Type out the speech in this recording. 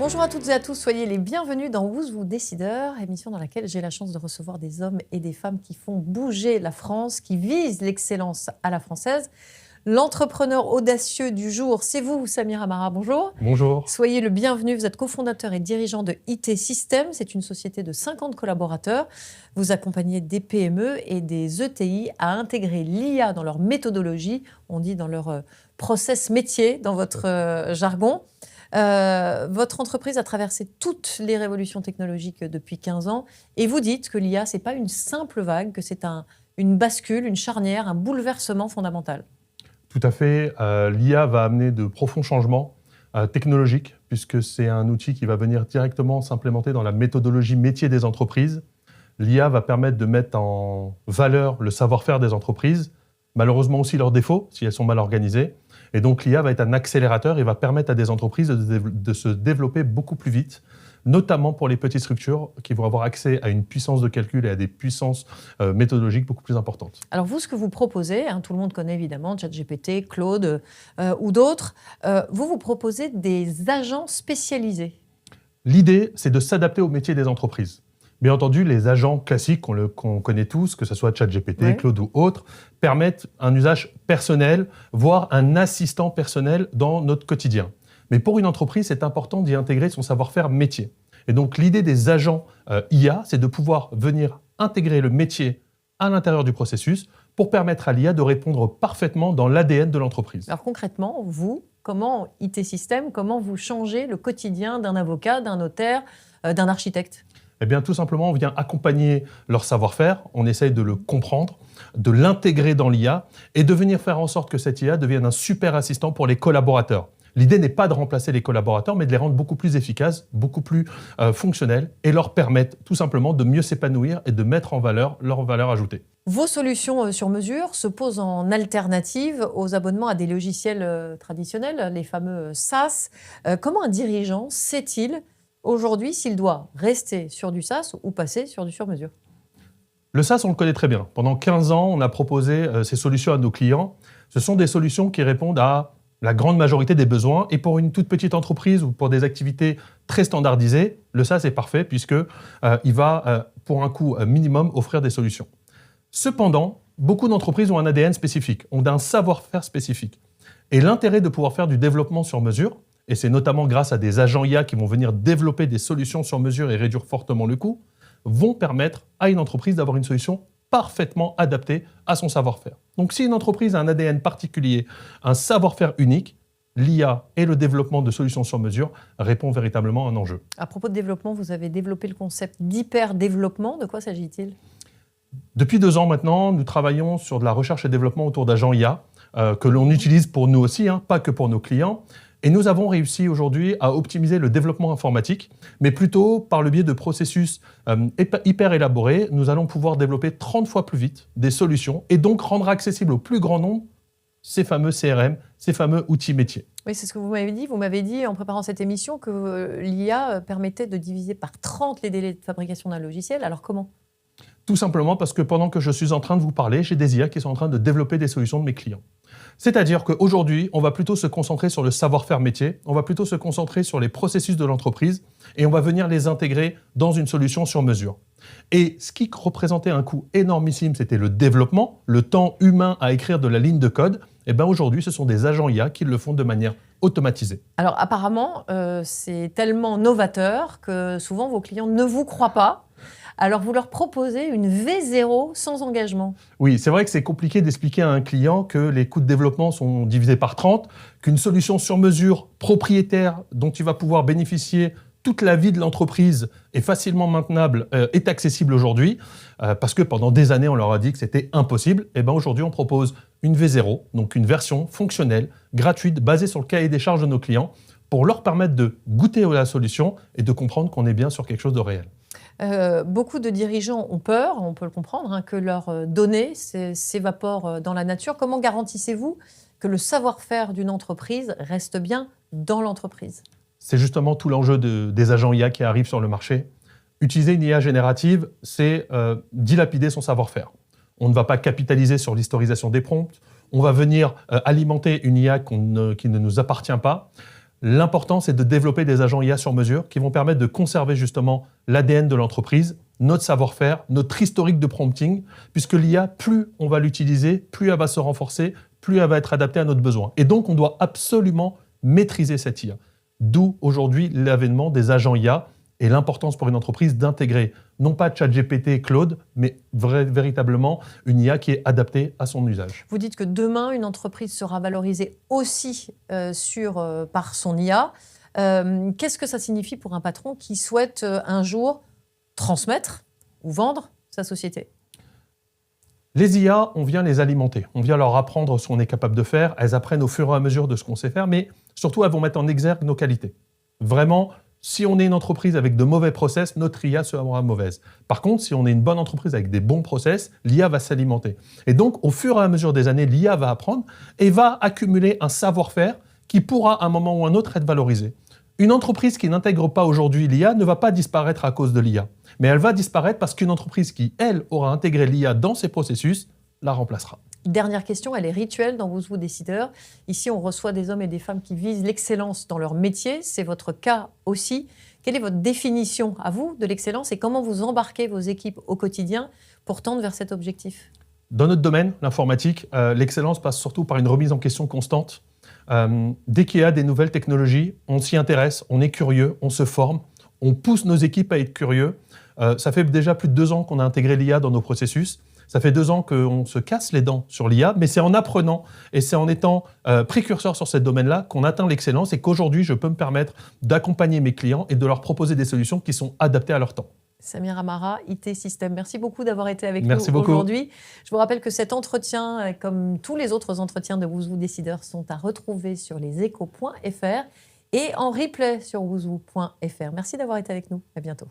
Bonjour à toutes et à tous, soyez les bienvenus dans Who's Who Décideur, émission dans laquelle j'ai la chance de recevoir des hommes et des femmes qui font bouger la France, qui visent l'excellence à la française. L'entrepreneur audacieux du jour, c'est vous, Samir Amara, bonjour. Bonjour. Soyez le bienvenu, vous êtes cofondateur et dirigeant de IT Systems, c'est une société de 50 collaborateurs. Vous accompagnez des PME et des ETI à intégrer l'IA dans leur méthodologie, on dit dans leur process métier, dans votre jargon. Votre entreprise a traversé toutes les révolutions technologiques depuis 15 ans et vous dites que l'IA, ce n'est pas une simple vague, que c'est une bascule, une charnière, un bouleversement fondamental. Tout à fait. L'IA va amener de profonds changements technologiques puisque c'est un outil qui va venir directement s'implémenter dans la méthodologie métier des entreprises. L'IA va permettre de mettre en valeur le savoir-faire des entreprises, malheureusement aussi leurs défauts si elles sont mal organisées. Et donc l'IA va être un accélérateur et va permettre à des entreprises de se développer beaucoup plus vite, notamment pour les petites structures qui vont avoir accès à une puissance de calcul et à des puissances méthodologiques beaucoup plus importantes. Alors vous, ce que vous proposez, tout le monde connaît évidemment ChatGPT, Claude ou d'autres, vous proposez des agents spécialisés. L'idée, c'est de s'adapter au métier des entreprises. Bien entendu, les agents classiques qu'on connaît tous, que ce soit ChatGPT, Oui. Claude ou autres, permettent un usage personnel, voire un assistant personnel dans notre quotidien. Mais pour une entreprise, c'est important d'y intégrer son savoir-faire métier. Et donc l'idée des agents IA, c'est de pouvoir venir intégrer le métier à l'intérieur du processus pour permettre à l'IA de répondre parfaitement dans l'ADN de l'entreprise. Alors concrètement, vous, comment IT System, comment vous changez le quotidien d'un avocat, d'un notaire, d'un architecte ? Eh bien, tout simplement, on vient accompagner leur savoir-faire, on essaye de le comprendre, de l'intégrer dans l'IA et de venir faire en sorte que cette IA devienne un super assistant pour les collaborateurs. L'idée n'est pas de remplacer les collaborateurs, mais de les rendre beaucoup plus efficaces, beaucoup plus fonctionnels et leur permettre tout simplement de mieux s'épanouir et de mettre en valeur leur valeur ajoutée. Vos solutions sur mesure se posent en alternative aux abonnements à des logiciels traditionnels, les fameux SaaS. Comment un dirigeant sait-il aujourd'hui s'il doit rester sur du SaaS ou passer sur du sur-mesure ? Le SaaS, on le connaît très bien. Pendant 15 ans, on a proposé ces solutions à nos clients. Ce sont des solutions qui répondent à la grande majorité des besoins. Et pour une toute petite entreprise ou pour des activités très standardisées, le SaaS est parfait puisqu'il va, pour un coût minimum, offrir des solutions. Cependant, beaucoup d'entreprises ont un ADN spécifique, ont un savoir-faire spécifique. Et l'intérêt de pouvoir faire du développement sur mesure, et c'est notamment grâce à des agents IA qui vont venir développer des solutions sur mesure et réduire fortement le coût, vont permettre à une entreprise d'avoir une solution parfaitement adaptée à son savoir-faire. Donc si une entreprise a un ADN particulier, un savoir-faire unique, l'IA et le développement de solutions sur mesure répond véritablement à un enjeu. À propos de développement, vous avez développé le concept d'hyper-développement. De quoi s'agit-il ? Depuis 2 ans maintenant, nous travaillons sur de la recherche et développement autour d'agents IA que l'on utilise pour nous aussi, pas que pour nos clients. Et nous avons réussi aujourd'hui à optimiser le développement informatique, mais plutôt par le biais de processus hyper élaborés. Nous allons pouvoir développer 30 fois plus vite des solutions et donc rendre accessible au plus grand nombre ces fameux CRM, ces fameux outils métiers. Oui, c'est ce que vous m'avez dit. Vous m'avez dit en préparant cette émission que l'IA permettait de diviser par 30 les délais de fabrication d'un logiciel. Alors comment ? Tout simplement parce que pendant que je suis en train de vous parler, j'ai des IA qui sont en train de développer des solutions de mes clients. C'est-à-dire qu'aujourd'hui, on va plutôt se concentrer sur le savoir-faire métier, on va plutôt se concentrer sur les processus de l'entreprise et on va venir les intégrer dans une solution sur mesure. Et ce qui représentait un coût énormissime, c'était le développement, le temps humain à écrire de la ligne de code. Et bien aujourd'hui, ce sont des agents IA qui le font de manière automatisée. Alors apparemment, c'est tellement novateur que souvent vos clients ne vous croient pas. Alors vous leur proposez une V0 sans engagement. Oui, c'est vrai que c'est compliqué d'expliquer à un client que les coûts de développement sont divisés par 30, qu'une solution sur mesure propriétaire dont il va pouvoir bénéficier toute la vie de l'entreprise est facilement maintenable, est accessible aujourd'hui, parce que pendant des années, on leur a dit que c'était impossible. Et bien aujourd'hui, on propose une V0, donc une version fonctionnelle, gratuite, basée sur le cahier des charges de nos clients, pour leur permettre de goûter à la solution et de comprendre qu'on est bien sur quelque chose de réel. Beaucoup de dirigeants ont peur, on peut le comprendre, que leurs données s'évaporent dans la nature. Comment garantissez-vous que le savoir-faire d'une entreprise reste bien dans l'entreprise ? C'est justement tout l'enjeu des agents IA qui arrivent sur le marché. Utiliser une IA générative, c'est dilapider son savoir-faire. On ne va pas capitaliser sur l'historisation des prompts, on va venir alimenter une IA qui ne nous appartient pas. L'important, c'est de développer des agents IA sur mesure qui vont permettre de conserver justement l'ADN de l'entreprise, notre savoir-faire, notre historique de prompting, puisque l'IA, plus on va l'utiliser, plus elle va se renforcer, plus elle va être adaptée à notre besoin. Et donc, on doit absolument maîtriser cette IA. D'où aujourd'hui l'avènement des agents IA et l'importance pour une entreprise d'intégrer non pas ChatGPT et Claude, mais véritablement une IA qui est adaptée à son usage. Vous dites que demain, une entreprise sera valorisée aussi par son IA. Qu'est-ce que ça signifie pour un patron qui souhaite un jour transmettre ou vendre sa société? Les IA, on vient les alimenter, on vient leur apprendre ce qu'on est capable de faire, elles apprennent au fur et à mesure de ce qu'on sait faire, mais surtout elles vont mettre en exergue nos qualités. Vraiment, si on est une entreprise avec de mauvais process, notre IA sera mauvaise. Par contre, si on est une bonne entreprise avec des bons process, l'IA va s'alimenter. Et donc, au fur et à mesure des années, l'IA va apprendre et va accumuler un savoir-faire qui pourra, à un moment ou un autre, être valorisé. Une entreprise qui n'intègre pas aujourd'hui l'IA ne va pas disparaître à cause de l'IA. Mais elle va disparaître parce qu'une entreprise qui, elle, aura intégré l'IA dans ses processus, la remplacera. Dernière question, elle est rituelle dans Who's Who Décideur. Ici, on reçoit des hommes et des femmes qui visent l'excellence dans leur métier. C'est votre cas aussi. Quelle est votre définition à vous de l'excellence et comment vous embarquez vos équipes au quotidien pour tendre vers cet objectif? Dans notre domaine, l'informatique, l'excellence passe surtout par une remise en question constante. Dès qu'il y a des nouvelles technologies, on s'y intéresse, on est curieux, on se forme, on pousse nos équipes à être curieux. Ça fait déjà plus de 2 ans qu'on a intégré l'IA dans nos processus. Ça fait 2 ans qu'on se casse les dents sur l'IA, mais c'est en apprenant et c'est en étant précurseur sur ce domaine-là qu'on atteint l'excellence et qu'aujourd'hui, je peux me permettre d'accompagner mes clients et de leur proposer des solutions qui sont adaptées à leur temps. Samir Amara, IT System, merci beaucoup d'avoir été avec Merci nous beaucoup. aujourd'hui. Je vous rappelle que cet entretien, comme tous les autres entretiens de Who's Who Décideurs, sont à retrouver sur leséchos.fr et en replay sur whoswho.fr. Merci d'avoir été avec nous. À bientôt.